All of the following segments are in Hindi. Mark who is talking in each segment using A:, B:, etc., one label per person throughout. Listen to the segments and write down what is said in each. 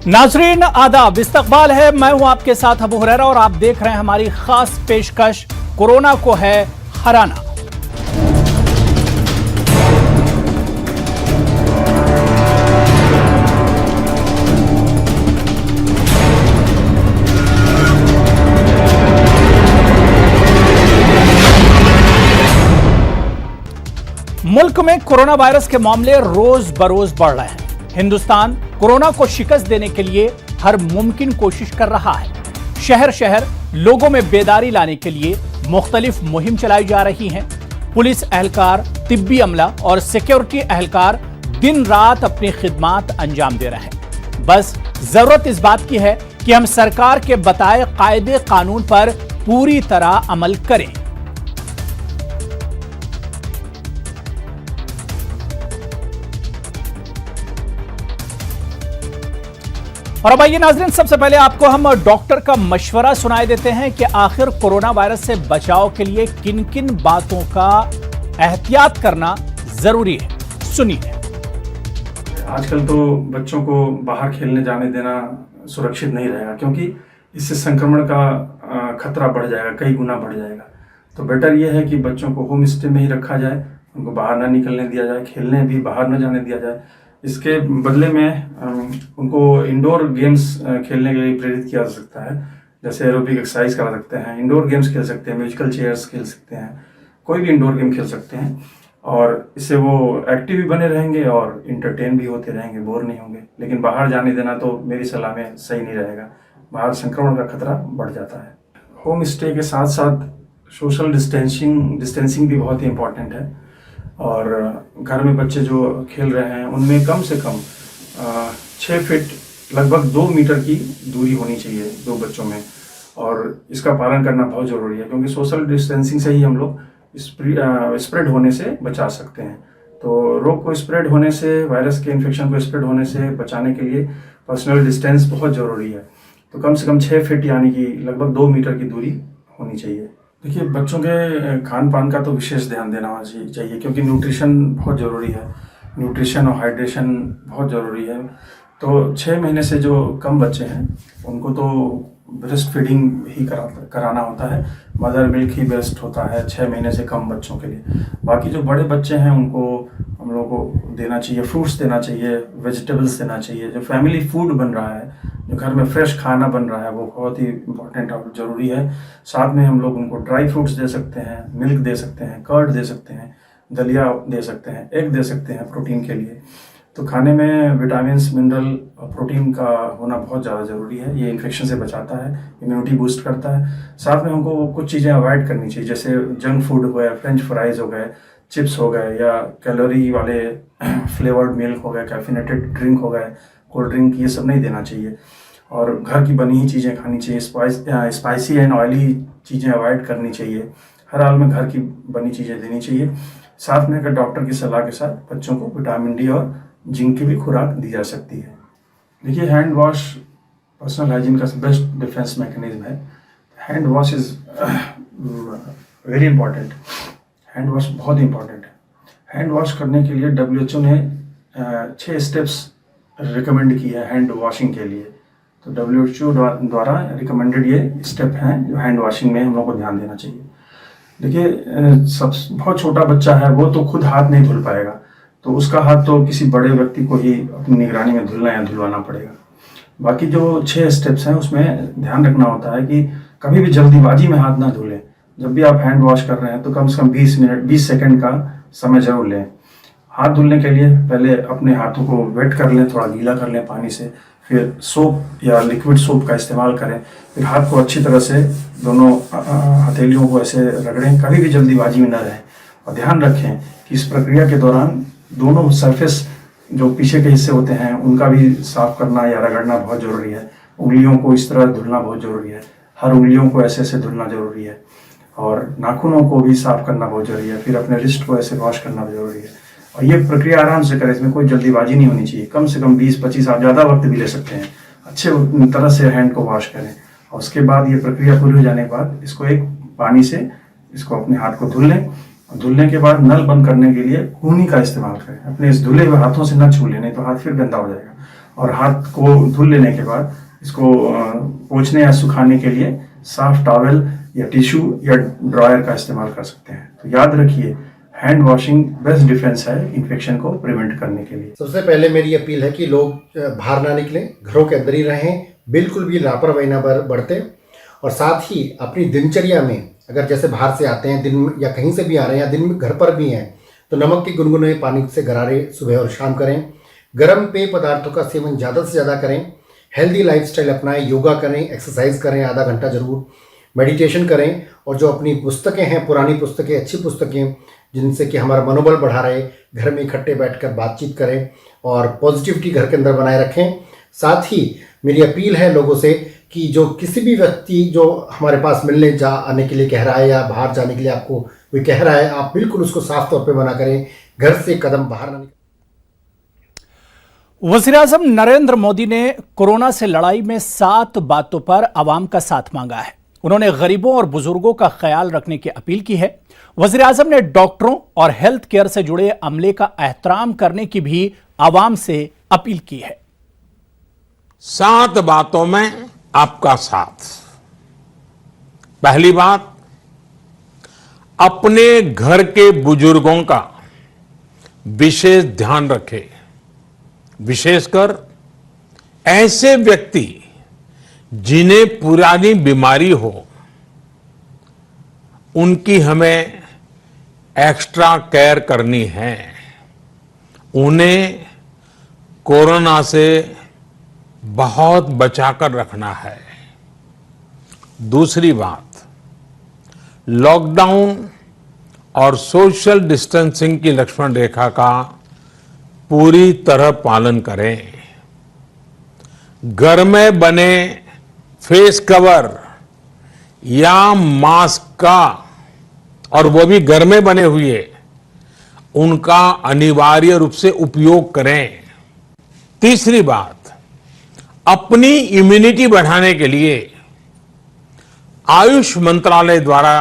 A: नाजरीन आदाब, इस्तकबाल है। मैं हूं आपके साथ अबू हुरैरा और आप देख रहे हैं हमारी खास पेशकश कोरोना को है हराना। मुल्क में कोरोना वायरस के मामले रोज बरोज बढ़ रहे हैं। हिंदुस्तान कोरोना को शिकस्त देने के लिए हर मुमकिन कोशिश कर रहा है। शहर शहर लोगों में बेदारी लाने के लिए मुख्तलिफ मुहिम चलाई जा रही हैं। पुलिस एहलकार, तिब्बी अमला और सिक्योरिटी एहलकार दिन रात अपनी खिदमात अंजाम दे रहे हैं। बस जरूरत इस बात की है कि हम सरकार के बताए कायदे कानून पर पूरी तरह अमल करें। और अब आइए नाज़रीन, सबसे पहले आपको हम डॉक्टर का मशवरा सुनाए देते हैं कि आखिर कोरोना वायरस से बचाव के लिए किन किन बातों का एहतियात करना जरूरी है। सुनिए।
B: आजकल तो बच्चों को बाहर खेलने जाने देना सुरक्षित नहीं रहेगा, क्योंकि इससे संक्रमण का खतरा बढ़ जाएगा, कई गुना बढ़ जाएगा। तो बेटर यह है कि बच्चों को होम स्टे में ही रखा जाए, उनको बाहर ना निकलने दिया जाए, खेलने भी बाहर ना जाने दिया जाए। इसके बदले में उनको इंडोर गेम्स खेलने के लिए प्रेरित किया जा सकता है, जैसे एरोबिक एक्सरसाइज करा सकते हैं, इंडोर गेम्स खेल सकते हैं, म्यूजिकल चेयर्स खेल सकते हैं, कोई भी इंडोर गेम खेल सकते हैं। और इससे वो एक्टिव भी बने रहेंगे और इंटरटेन भी होते रहेंगे, बोर नहीं होंगे। लेकिन बाहर जाने देना तो मेरी सलाह में सही नहीं रहेगा, बाहर संक्रमण का खतरा बढ़ जाता है। होम स्टे के साथ साथ सोशल डिस्टेंसिंग भी बहुत ही इम्पोर्टेंट है। और घर में बच्चे जो खेल रहे हैं उनमें कम से कम 6 फीट लगभग 2 मीटर की दूरी होनी चाहिए दो बच्चों में, और इसका पालन करना बहुत ज़रूरी है, क्योंकि सोशल डिस्टेंसिंग से ही हम लोग स्प्रेड होने से बचा सकते हैं। तो रोग को स्प्रेड होने से, वायरस के इन्फेक्शन को स्प्रेड होने से बचाने के लिए पर्सनल डिस्टेंस बहुत ज़रूरी है। तो कम से कम 6 फीट यानी कि लगभग 2 मीटर की दूरी होनी चाहिए। देखिए, बच्चों के खान पान का तो विशेष ध्यान देना चाहिए, क्योंकि न्यूट्रिशन बहुत ज़रूरी है। न्यूट्रिशन और हाइड्रेशन बहुत ज़रूरी है। तो 6 महीने से जो कम बच्चे हैं उनको तो ब्रेस्ट फीडिंग ही कराना होता है। मदर मिल्क ही बेस्ट होता है 6 महीने से कम बच्चों के लिए। बाकी जो बड़े बच्चे हैं उनको हम लोग को देना चाहिए, फ्रूट्स देना चाहिए, वेजिटेबल्स देना चाहिए। जो फैमिली फूड बन रहा है, जो घर में फ्रेश खाना बन रहा है, वो बहुत ही इम्पोर्टेंट और ज़रूरी है। साथ में हम लोग उनको ड्राई फ्रूट्स दे सकते हैं, मिल्क दे सकते हैं, कर्ड दे सकते हैं, दलिया दे सकते हैं, एग दे सकते हैं प्रोटीन के लिए। तो खाने में विटामिन्स, मिनरल और प्रोटीन का होना बहुत ज़्यादा ज़रूरी है। ये इन्फेक्शन से बचाता है, इम्यूनिटी बूस्ट करता है। साथ में हमको कुछ चीज़ें अवॉइड करनी चाहिए, जैसे जंक फूड हो गया, फ्रेंच फ्राइज़ हो गए, चिप्स हो गए, या कैलोरी वाले फ्लेवर्ड मिल्क हो गए, कैफिनेटेड ड्रिंक हो गए, कोल्ड ड्रिंक, ये सब नहीं देना चाहिए। और घर की बनी ही चीज़ें खानी चाहिए। स्पाइसी एंड ऑयली चीज़ें अवॉइड करनी चाहिए। हर हाल में घर की बनी चीज़ें देनी चाहिए। साथ में अगर डॉक्टर की सलाह के साथ बच्चों को विटामिन डी और जिंक की भी खुराक दी जा सकती है। देखिए, हैंड वॉश पर्सनल हाइजीन का बेस्ट डिफेंस मैकेनिज्म है। Hand wash is very important. Hand wash बहुत इंपॉर्टेंट है। हैंड वॉश करने के लिए WHO ने 6 स्टेप्स रिकमेंड की है हैंड वॉशिंग के लिए। तो WHO द्वारा रिकमेंडेड ये स्टेप हैं जो हैंड वॉशिंग में हम लोग को ध्यान देना चाहिए। देखिए, बहुत छोटा बच्चा है, वो तो खुद हाथ नहीं धुल पाएगा, तो उसका हाथ तो किसी बड़े व्यक्ति को ही अपनी निगरानी में धुलना या धुलवाना पड़ेगा। बाकी जो 6 स्टेप्स हैं उसमें ध्यान रखना होता है कि कभी भी जल्दीबाजी में हाथ ना धुलें। जब भी आप हैंड वॉश कर रहे हैं तो कम से कम 20 सेकंड का समय जरूर लें। हाथ धुलने के लिए पहले अपने हाथों को वेट कर लें, थोड़ा गीला कर लें पानी से, फिर सोप या लिक्विड सोप का इस्तेमाल करें। फिर हाथ को अच्छी तरह से दोनों हथेलियों को ऐसे रगड़ें, कभी भी जल्दीबाजी में न रहें। और ध्यान रखें कि इस प्रक्रिया के दौरान दोनों सरफेस जो पीछे के हिस्से होते हैं उनका भी साफ करना या रगड़ना बहुत ज़रूरी है। उंगलियों को इस तरह धुलना बहुत ज़रूरी है, हर उंगलियों को ऐसे ऐसे धुलना ज़रूरी है। और नाखूनों को भी साफ करना बहुत ज़रूरी है। फिर अपने रिस्ट को ऐसे वॉश करना ज़रूरी है। और ये प्रक्रिया आराम से करें, इसमें कोई जल्दीबाजी नहीं होनी चाहिए। कम से कम 20-25, आप ज़्यादा वक्त भी ले सकते हैं। अच्छे तरह से हैंड को वॉश करें और उसके बाद ये प्रक्रिया पूरी हो जाने के बाद इसको एक पानी से इसको अपने हाथ को धुल लें। धुलने के बाद नल बंद करने के लिए कूनी का इस्तेमाल करें। अपने इस धुले हुए हाथों से न छू लें, नहीं तो हाथ फिर गंदा हो जाएगा। और हाथ को धुल लेने के बाद इसको पोंछने या सुखाने के लिए साफ टॉवेल या टिश्यू या ड्रायर का इस्तेमाल कर सकते हैं। तो याद रखिए, हैंड वॉशिंग बेस्ट डिफेंस है इन्फेक्शन को प्रिवेंट करने के लिए।
C: सबसे पहले मेरी अपील है कि लोग बाहर ना निकलें, घरों के अंदर ही रहें, बिल्कुल भी लापरवाही ना बरतें। और साथ ही अपनी दिनचर्या में अगर जैसे बाहर से आते हैं दिन में या कहीं से भी आ रहे हैं या दिन में घर पर भी हैं तो नमक के गुनगुने पानी से गरारे सुबह और शाम करें। गर्म पेय पदार्थों का सेवन ज़्यादा से ज़्यादा करें। हेल्दी लाइफस्टाइल अपनाएं, योगा करें, एक्सरसाइज करें, आधा घंटा जरूर मेडिटेशन करें। और जो अपनी पुस्तकें हैं, पुरानी पुस्तकें, अच्छी पुस्तकें जिनसे कि हमारा मनोबल बढ़ा रहे, घर में इकट्ठे बैठकर बातचीत करें और पॉजिटिविटी घर के अंदर बनाए रखें। साथ ही मेरी अपील है लोगों से कि जो किसी भी व्यक्ति जो हमारे पास मिलने आने के लिए कह रहा है या बाहर जाने के लिए आपको कोई कह रहा है, आप बिल्कुल उसको साफ तौर पे मना करें, घर से कदम बाहर ना निकलें।
A: वज़ीर-ए-आज़म नरेंद्र मोदी ने कोरोना से लड़ाई में 7 बातों पर आवाम का साथ मांगा है। उन्होंने गरीबों और बुजुर्गों का ख्याल रखने की अपील की है। वज़ीर-ए-आज़म ने डॉक्टरों और हेल्थ केयर से जुड़े अमले का एहतराम करने की भी आवाम से अपील की है।
D: 7 बातों में आपका साथ। पहली बात, अपने घर के बुजुर्गों का विशेष ध्यान रखें, विशेषकर ऐसे व्यक्ति जिन्हें पुरानी बीमारी हो, उनकी हमें एक्स्ट्रा केयर करनी है। उन्हें कोरोना से बहुत बचाकर रखना है। दूसरी बात, लॉकडाउन और सोशल डिस्टेंसिंग की लक्ष्मण रेखा का पूरी तरह पालन करें। घर में बने फेस कवर या मास्क का, और वो भी घर में बने हुए, उनका अनिवार्य रूप से उपयोग करें। तीसरी बात, अपनी इम्यूनिटी बढ़ाने के लिए आयुष मंत्रालय द्वारा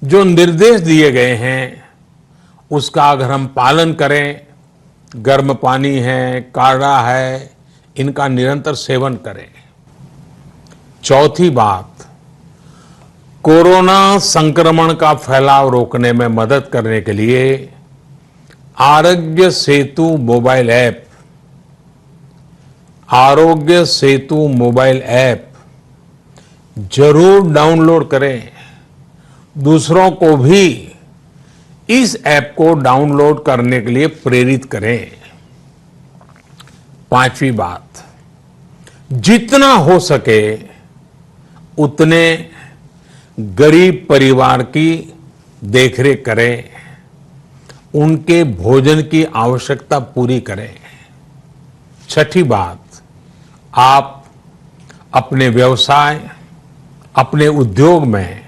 D: जो निर्देश दिए गए हैं उसका अगर हम पालन करें, गर्म पानी है, काढ़ा है, इनका निरंतर सेवन करें। चौथी बात, कोरोना संक्रमण का फैलाव रोकने में मदद करने के लिए Aarogya Setu mobile app, Aarogya Setu mobile app जरूर डाउनलोड करें। दूसरों को भी इस ऐप को डाउनलोड करने के लिए प्रेरित करें। पांचवी बात, जितना हो सके उतने गरीब परिवार की देखरेख करें, उनके भोजन की आवश्यकता पूरी करें। छठी बात, आप अपने व्यवसाय, अपने उद्योग में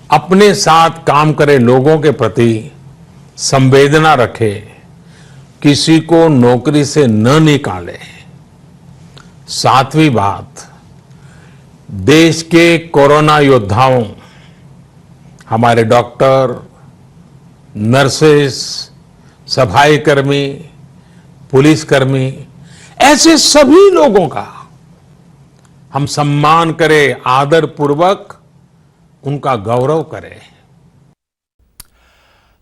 D: अपने साथ काम करे लोगों के प्रति संवेदना रखें, किसी को नौकरी से न निकालें। सातवीं बात, देश के कोरोना योद्धाओं, हमारे डॉक्टर, नर्सेस, सफाई कर्मी, पुलिसकर्मी, ऐसे सभी लोगों का हम सम्मान करें, आदर पूर्वक उनका गौरव करें।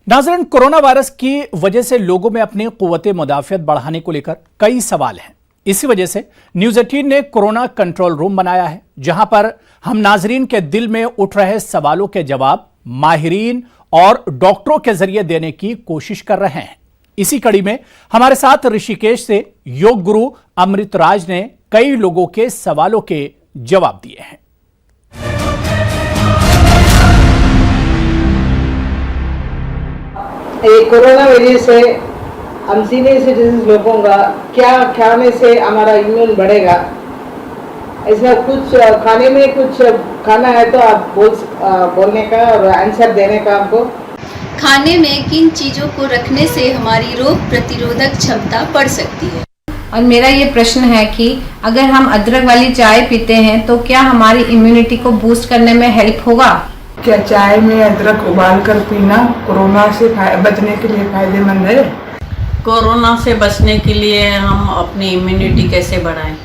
A: नाज़रीन, कोरोना वायरस की वजह से लोगों में अपनी कुव्वते मुदाफ़ियत बढ़ाने को लेकर कई सवाल हैं। इसी वजह से न्यूज़ 18 ने कोरोना कंट्रोल रूम बनाया है, जहां पर हम नाज़रीन के दिल में उठ रहे सवालों के जवाब माहिरीन और डॉक्टरों के जरिए देने की कोशिश कर रहे हैं। इसी कड़ी में हमारे साथ ऋषिकेश से योग गुरु अमृत राज ने कई लोगों के सवालों के जवाब दिए हैं।
E: कोरोना वजह से हम सीनियर सिटीजन लोगों का क्या खाने से हमारा इम्यून बढ़ेगा, इसमें कुछ खाने में कुछ खाना है तो आप बोलने का और आंसर देने का। आपको
F: खाने में किन चीज़ों को रखने से हमारी रोग प्रतिरोधक क्षमता बढ़ सकती है।
G: और मेरा ये प्रश्न है कि अगर हम अदरक वाली चाय पीते हैं तो क्या हमारी इम्यूनिटी को बूस्ट करने में हेल्प होगा?
H: क्या चाय में अदरक उबाल कर पीना कोरोना से बचने के लिए फायदेमंद है? कोरोना से बचने के लिए हम अपनी इम्यूनिटी कैसे बढ़ाएं?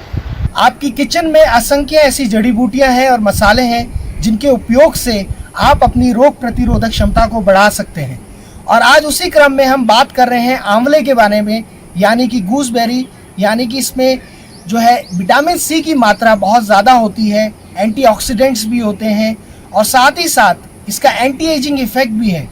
I: आपकी किचन में असंख्य ऐसी जड़ी बूटियां हैं और मसाले हैं जिनके उपयोग से आप अपनी रोग प्रतिरोधक क्षमता को बढ़ा सकते हैं। और आज उसी क्रम में हम बात कर रहे हैं आंवले के बारे में, यानी कि गूसबेरी, यानी कि इसमें जो है विटामिन सी की मात्रा बहुत ज़्यादा होती है, एंटीऑक्सीडेंट्स भी होते हैं और साथ ही साथ इसका एंटी एजिंग इफेक्ट भी है।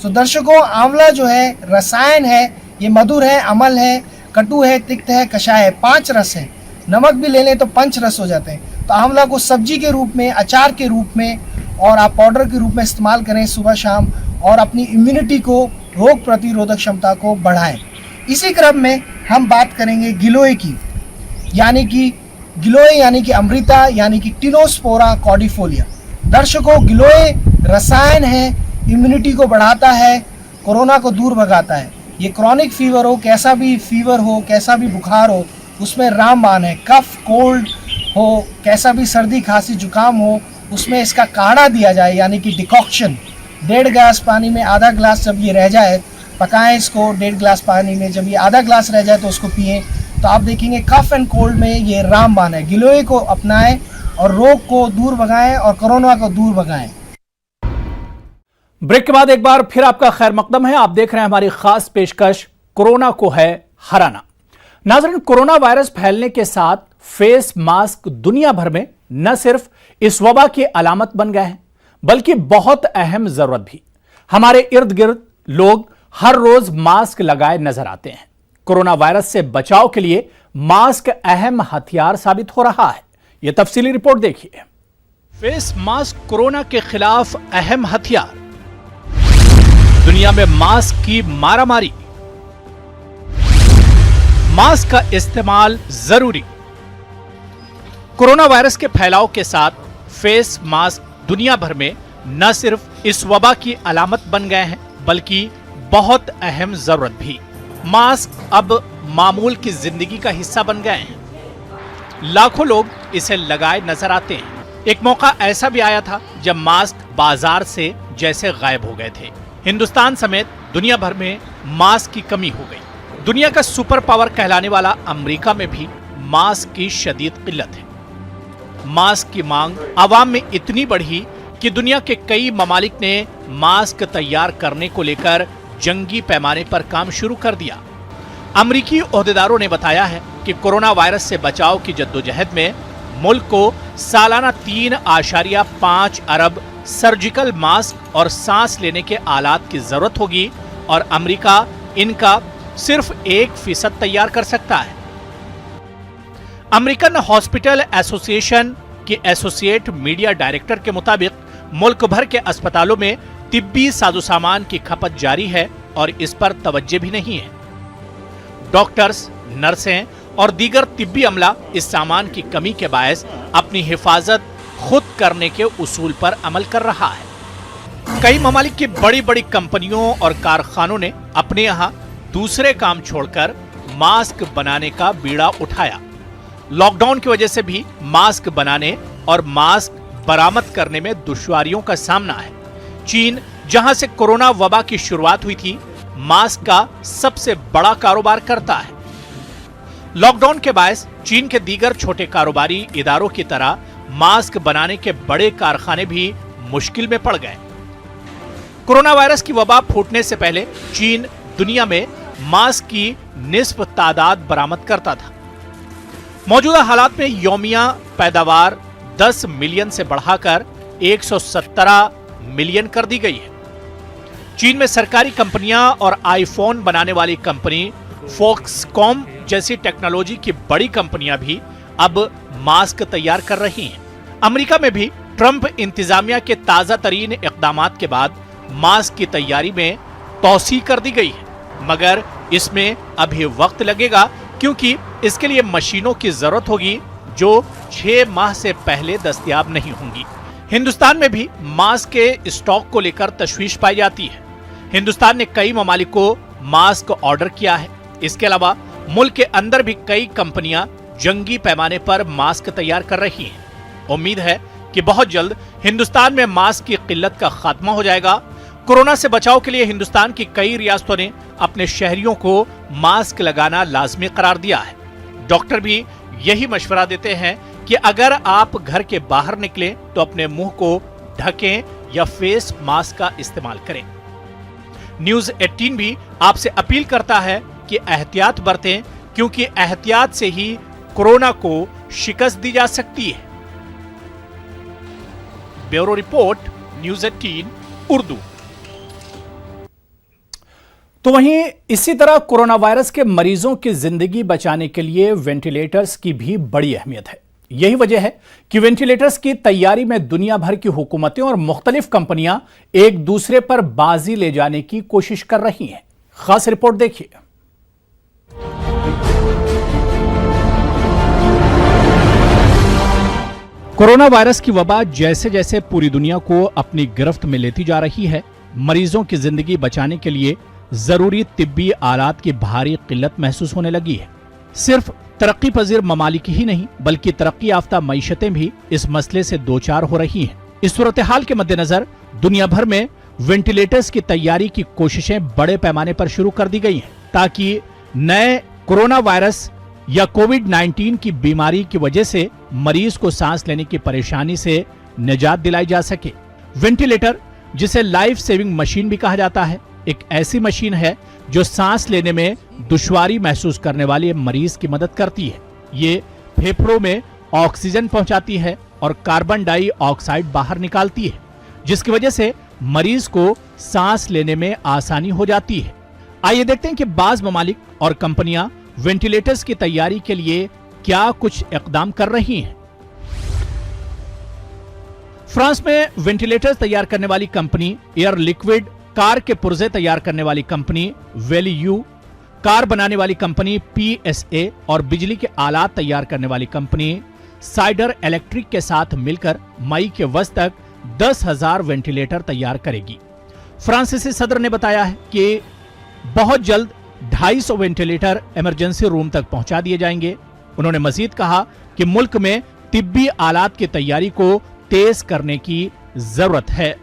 I: तो दर्शकों, आंवला जो है रसायन है, ये मधुर है, अम्ल है, कटु है, तिक्त है, कषाय है, 5 रस है। नमक भी ले लें तो 5 रस हो जाते हैं। तो आंवला को सब्जी के रूप में, अचार के रूप में और आप पाउडर के रूप में इस्तेमाल करें सुबह शाम और अपनी इम्यूनिटी को, रोग प्रतिरोधक क्षमता को बढ़ाएं। इसी क्रम में हम बात करेंगे गिलोय की, यानी कि अमृता, यानी कि टिनोस्पोरा कॉर्डिफोलिया। दर्शकों, गिलोय रसायन है, इम्यूनिटी को बढ़ाता है, कोरोना को दूर भगाता है। ये क्रॉनिक फीवर हो, कैसा भी फीवर हो, कैसा भी बुखार हो, उसमें रामबाण है। कफ कोल्ड हो, कैसा भी सर्दी खांसी जुकाम हो, उसमें इसका काढ़ा दिया जाए, यानी कि डिकॉक्शन। 1.5 गिलास पानी में आधा गिलास जब ये रह जाए, पकाएं इसको 1.5 गिलास पानी में, जब ये आधा गिलास रह जाए तो उसको पिएं। तो आप देखेंगे कफ एंड कोल्ड में ये रामबाण है। गिलोय को अपनाएं और रोग को दूर भगाएं और कोरोना को दूर भगाएं।
A: ब्रेक के बाद एक बार फिर आपका खैर मकदम है। आप देख रहे हैं हमारी खास पेशकश, कोरोना को है हराना। नाज़रीन, कोरोना वायरस फैलने के साथ फेस मास्क दुनिया भर में न सिर्फ इस वबा की अलामत बन गए हैं, बल्कि बहुत अहम जरूरत भी। हमारे इर्द गिर्द लोग हर रोज मास्क लगाए नजर आते हैं। कोरोना वायरस से बचाव के लिए मास्क अहम हथियार साबित हो रहा है। यह तफसीली रिपोर्ट देखिए। फेस मास्क कोरोना के खिलाफ अहम हथियार। दुनिया में मास्क की मारामारी। मास्क का इस्तेमाल जरूरी। कोरोना वायरस के फैलाव के साथ फेस मास्क दुनिया भर में न सिर्फ इस वबा की अलामत बन गए हैं, बल्कि बहुत अहम जरूरत भी। मास्क अब मामूल की जिंदगी का हिस्सा बन गए हैं। लाखों लोग इसे लगाए नजर आते हैं। एक मौका ऐसा भी आया था जब मास्क बाजार से जैसे गायब हो गए थे। हिंदुस्तान समेत दुनिया भर में मास्क की कमी हो गई। दुनिया का सुपर पावर कहलाने वाला अमेरिका में भी मास्क की शदीद किल्लत है। मास्क की मांग आवाम में इतनी बढ़ी कि दुनिया के कई ममालिक ने मास्क तैयार करने को लेकर जंगी पैमाने पर काम शुरू कर दिया। अमरीकी ओहदेदारों ने बताया है कि कोरोना वायरस से बचाव की जद्दोजहद में मुल्क को सालाना 3.5 अरब सर्जिकल मास्क और सांस लेने के आलात की जरूरत होगी और अमरीका इनका सिर्फ 1% तैयार कर सकता है। अमेरिकन हॉस्पिटल एसोसिएशन के एसोसिएट मीडिया डायरेक्टर के मुताबिक मुल्क भर के अस्पतालों में तिब्बी साजो सामान की खपत जारी है और इस पर तवज्जो भी नहीं है। डॉक्टर्स, नर्सें और दीगर तिब्बी अमला इस सामान की कमी के बायस अपनी हिफाजत खुद करने के उसूल पर अमल कर रहा है। कई ममालिक की बड़ी बड़ी कंपनियों और कारखानों ने अपने यहाँ दूसरे काम छोड़कर मास्क बनाने का बीड़ा उठाया। लॉकडाउन की वजह से भी मास्क बनाने और मास्क बरामद करने में दुश्वारियों का सामना है। चीन, जहां से कोरोना वबा की शुरुआत हुई थी, मास्क का सबसे बड़ा कारोबार करता है। लॉकडाउन के बायस चीन के दीगर छोटे कारोबारी इदारों की तरह मास्क बनाने के बड़े कारखाने भी मुश्किल में पड़ गए। कोरोना वायरस की वबा फूटने से पहले चीन दुनिया में मास्क की निस्फ तादाद बरामद करता था। मौजूदा हालात में यौमिया पैदावार 10 मिलियन से बढ़ाकर 117 मिलियन कर दी गई है। चीन में सरकारी कंपनियां और आईफोन बनाने वाली कंपनी फॉक्सकॉम जैसी टेक्नोलॉजी की बड़ी कंपनियां भी अब मास्क तैयार कर रही हैं। अमेरिका में भी ट्रंप इंतजामिया के ताजा तरीन इक़दामात के बाद मास्क की तैयारी में तौसी कर दी गई है, मगर इसमें अभी वक्त लगेगा क्योंकि इसके लिए मशीनों की जरूरत होगी जो 6 माह से पहले दस्तयाब नहीं होंगी। हिंदुस्तान में भी मास्क के स्टॉक को लेकर तशवीश पाई जाती है। हिंदुस्तान ने कई ममालिक को मास्क ऑर्डर किया है। इसके अलावा मुल्क के अंदर भी कई कंपनियां जंगी पैमाने पर मास्क तैयार कर रही हैं। उम्मीद है कि बहुत जल्द हिंदुस्तान में मास्क की किल्लत का खात्मा हो जाएगा। कोरोना से बचाव के लिए हिंदुस्तान की कई रियासतों ने अपने शहरियों को मास्क लगाना लाजमी करार दिया है। डॉक्टर भी यही मशवरा देते हैं कि अगर आप घर के बाहर निकलें तो अपने मुंह को ढकें या फेस मास्क का इस्तेमाल करें। न्यूज 18 भी आपसे अपील करता है कि एहतियात बरतें, क्योंकि एहतियात से ही कोरोना को शिकस्त दी जा सकती है। Bureau report, news 18 Urdu. तो वहीं इसी तरह कोरोना वायरस के मरीजों की जिंदगी बचाने के लिए वेंटिलेटर्स की भी बड़ी अहमियत है। यही वजह है कि वेंटिलेटर्स की तैयारी में दुनिया भर की हुकूमतें और मुख्तलिफ कंपनियां एक दूसरे पर बाजी ले जाने की कोशिश कर रही हैं। खास रिपोर्ट देखिए। कोरोना वायरस की वबा जैसे जैसे पूरी दुनिया को अपनी गिरफ्त में लेती जा रही है, मरीजों की जिंदगी बचाने के लिए जरूरी तिब्बी आलात की भारी किल्लत महसूस होने लगी है। सिर्फ तरक्की पजीर ममालिक ही नहीं बल्कि तरक्की याफ्ता मईशतें भी इस मसले से दो चार हो रही हैं। इस सूरत हाल के मद्देनजर दुनिया भर में वेंटिलेटर्स की तैयारी की कोशिशें बड़े पैमाने पर शुरू कर दी गई हैं, ताकि नए कोरोना वायरस या कोविड-19 की बीमारी की वजह से मरीज को सांस लेने की परेशानी से निजात दिलाई जा सके। वेंटिलेटर, जिसे लाइफ सेविंग मशीन भी कहा जाता है, एक ऐसी मशीन है जो सांस लेने में दुश्वारी महसूस करने वाले मरीज की मदद करती है। ये फेफड़ों में ऑक्सीजन पहुंचाती है और कार्बन डाइऑक्साइड बाहर निकालती है, जिसकी वजह से मरीज को सांस लेने में आसानी हो जाती है। आइए देखते हैं कि बाज ममालिक और कंपनियां वेंटिलेटर्स की तैयारी के लिए क्या कुछ इकदाम कर रही हैं। फ्रांस में वेंटिलेटर्स तैयार करने वाली कंपनी एयर लिक्विड, कार के पुर्जे तैयार करने वाली कंपनी वेलियू, कार बनाने वाली कंपनी PSA और बिजली के आलात तैयार करने वाली कंपनी साइडर इलेक्ट्रिक के साथ मिलकर मई के वस्त तक 10,000 वेंटिलेटर तैयार करेगी। फ्रांसीसी सदर ने बताया है कि बहुत जल्द 250 वेंटिलेटर इमरजेंसी रूम तक पहुंचा दिए जाएंगे। उन्होंने मजीद कहा कि मुल्क में तिब्बी आलात की तैयारी को तेज करने की जरूरत है।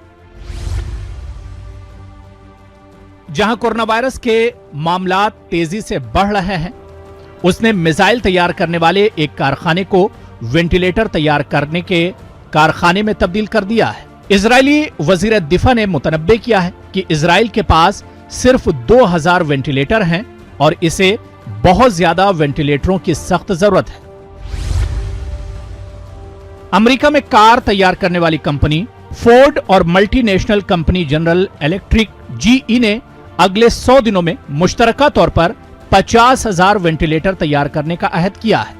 A: जहां कोरोना वायरस के मामला तेजी से बढ़ रहे हैं, उसने मिसाइल तैयार करने वाले एक कारखाने को वेंटिलेटर तैयार करने के कारखाने में तब्दील कर दिया है। इजरायली वजीर दिफा ने मुतनब्बे किया है कि इजराइल के पास सिर्फ 2000 वेंटिलेटर हैं और इसे बहुत ज्यादा वेंटिलेटरों की सख्त जरूरत है। अमेरिका में कार तैयार करने वाली कंपनी फोर्ड और multinational company general electric GE ने अगले 100 दिनों में मुश्तरका तौर पर 50,000 वेंटिलेटर तैयार करने का अहद किया है।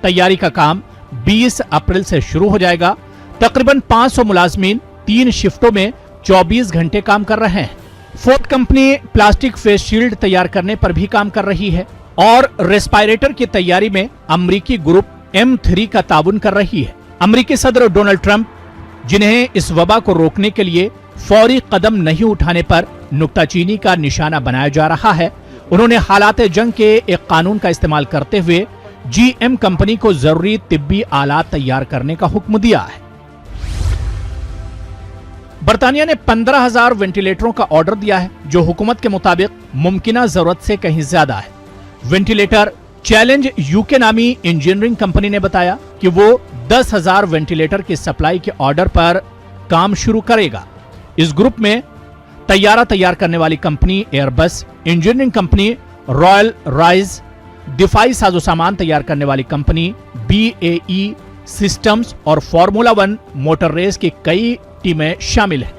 A: तैयारी का काम 20 अप्रैल से शुरू हो जाएगा। तकरीबन 500 मुलाजमीन 3 शिफ्टों में 24 घंटे काम कर रहे हैं। Ford company plastic face shield तैयार करने पर भी काम कर रही है और रेस्पिरेटर की तैयारी में अमरीकी ग्रुप M3 का ताउन कर रही है। अमरीकी सदर डोनाल्ड ट्रंप, जिन्हें इस वबा को रोकने के लिए फौरी कदम नहीं उठाने पर नुक्ताचीनी का निशाना बनाया जा रहा है, उन्होंने हालात जंग के एक कानून का इस्तेमाल करते हुए GM कंपनी को जरूरी तिब्बी आलात तैयार करने का हुक्म दिया है। बर्तानिया ने 15,000 वेंटिलेटरों का ऑर्डर दिया है, जो हुकूमत के मुताबिक मुमकिना जरूरत से कहीं ज्यादा है। वेंटिलेटर चैलेंज UK नामी इंजीनियरिंग कंपनी ने बताया कि वो 10,000 वेंटिलेटर की सप्लाई के ऑर्डर पर काम शुरू करेगा। इस ग्रुप में तैयारा तैयार करने वाली कंपनी एयरबस, इंजीनियरिंग कंपनी रॉयल राइज, दिफाई साजो सामान तैयार करने वाली कंपनी BAE सिस्टम्स और फॉर्मूला 1 मोटर रेस की कई टीमें शामिल हैं।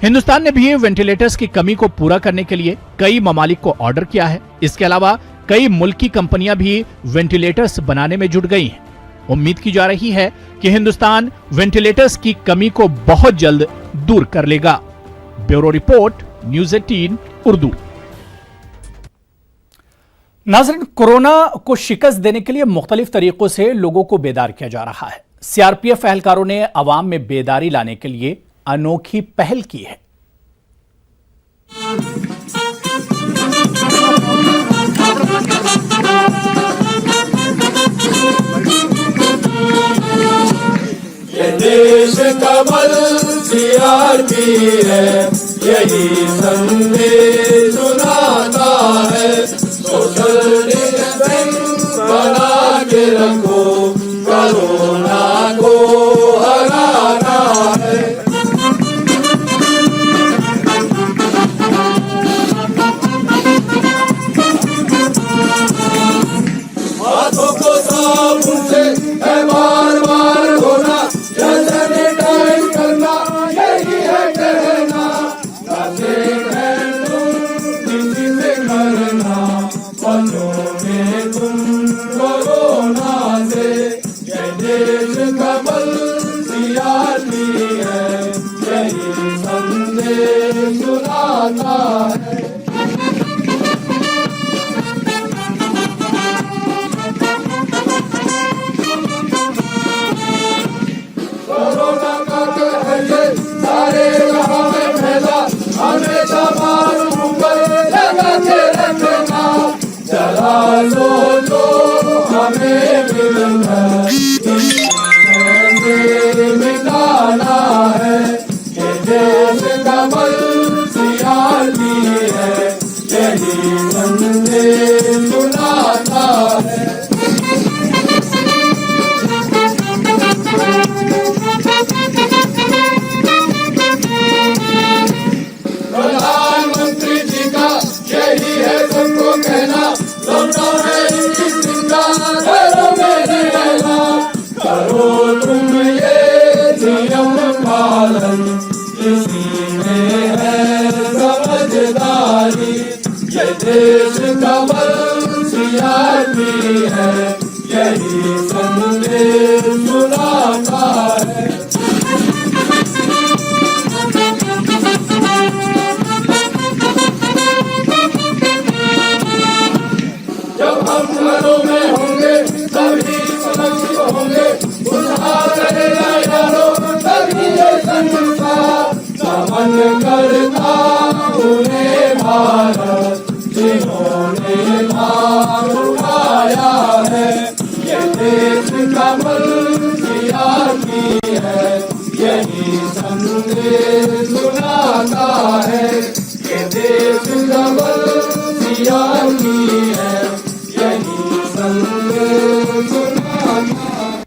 A: हिंदुस्तान ने भी वेंटिलेटर्स की कमी को पूरा करने के लिए कई ममालिक को ऑर्डर किया है। इसके अलावा कई मुल्की कंपनियां भी वेंटिलेटर्स बनाने में जुट गई हैं। उम्मीद की जा रही है कि हिंदुस्तान वेंटिलेटर्स की कमी को बहुत जल्द दूर कर लेगा। Bureau report, news 18 Urdu. नाज़रीन, कोरोना को शिकस्त देने के लिए मुख्तलिफ तरीकों से लोगों को बेदार किया जा रहा है। CRPF एहलकारों ने अवाम में बेदारी लाने के लिए अनोखी पहल की है।
J: ये देश कमल सीआरपी है, यही संदेश सुनाता है। सोशल डिस्टेंस बना के रखो, कोरोना को हराना है। हाथों को साबुन से है बार बार धोना, या सैनिटाइज करना, यही है कहना। बातें हैं तुम किसी से करना, बचोगे तुम कोरोना से। ये देश का बल सीआरपी है, यही संदेश सुनाता है। कोरोना का कहर ये सारे जहां में फैला, हमेशा मारू पर लगा के रखना। जरा लो जो हमें मिलकर कैसे मिटाना है। ये देश का बल सीआरपी है, यही संदेश सुनाता है। प्रधानमंत्री जी का यही है सबको कहना, लॉकडाउन है इस दिन का, घरों में ही रहना। करो तुम ये नियम पालन, इसी में है समझदारी। ये देश का बल सीआरपी है, यही संदेश सुनाता है। जब हम घरों में होंगे तभी सुरक्षित होंगे, खुशहाल रहेगा यारो तभी ये संसार। नमन करता उन्हें भारत जिन्होंने भार उठाया है। ये देश का बल सीआरपी है, यही संदेश सुनाता है। ये देश का बल सीआरपी है, यही संदेश सुनाता है।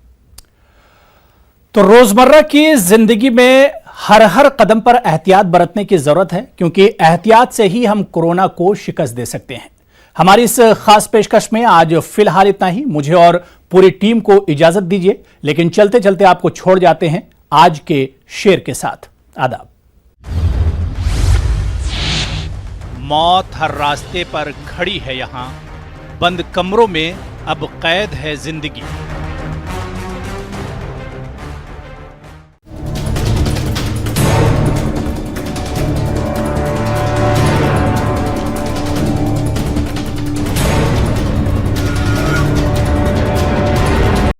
A: तो रोजमर्रा की जिंदगी में हर कदम पर एहतियात बरतने की जरूरत है, क्योंकि एहतियात से ही हम कोरोना को शिकस्त दे सकते हैं। हमारी इस खास पेशकश में आज फिलहाल इतना ही। मुझे और पूरी टीम को इजाजत दीजिए, लेकिन चलते चलते आपको छोड़ जाते हैं आज के शेर के साथ। आदाब। मौत हर रास्ते पर खड़ी है, यहां बंद कमरों में अब कैद है जिंदगी।